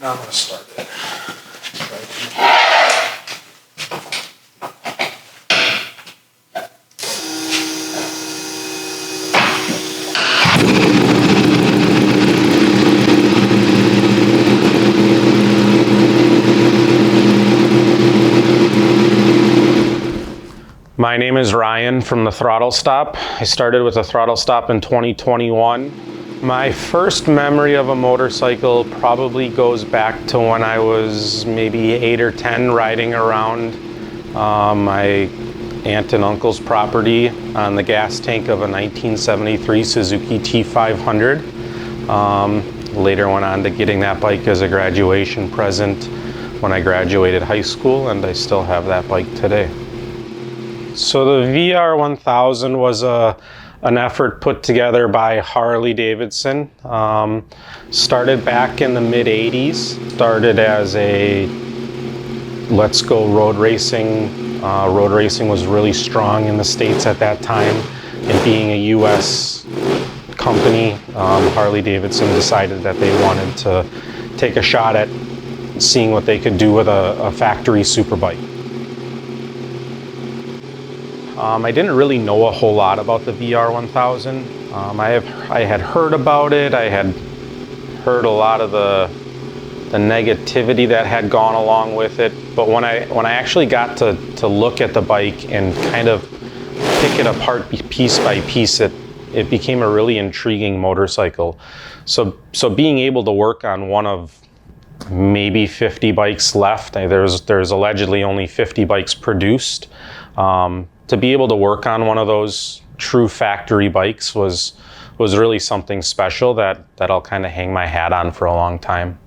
Now I'm going to start it. My name is Ryan from the Throttlestop. I started with the Throttlestop in 2021. My first memory of a motorcycle probably goes back to when I was maybe 8 or 10 riding around my aunt and uncle's property on the gas tank of a 1973 Suzuki T500. Later went on to getting that bike as a graduation present when I graduated high school, and I still have that bike today. So the VR1000 was an effort put together by Harley-Davidson. Started back in the mid-80s. Started as a let's go road racing. Road racing was really strong in the States at that time. And being a US company, Harley-Davidson decided that they wanted to take a shot at seeing what they could do with a factory superbike. I didn't really know a whole lot about the VR1000. I had heard about it. I had heard a lot of the negativity that had gone along with it. But when I actually got to look at the bike and kind of pick it apart piece by piece, it became a really intriguing motorcycle. So being able to work on one of maybe 50 bikes left, there's allegedly only 50 bikes produced. To be able to work on one of those true factory bikes was really something special that I'll kind of hang my hat on for a long time.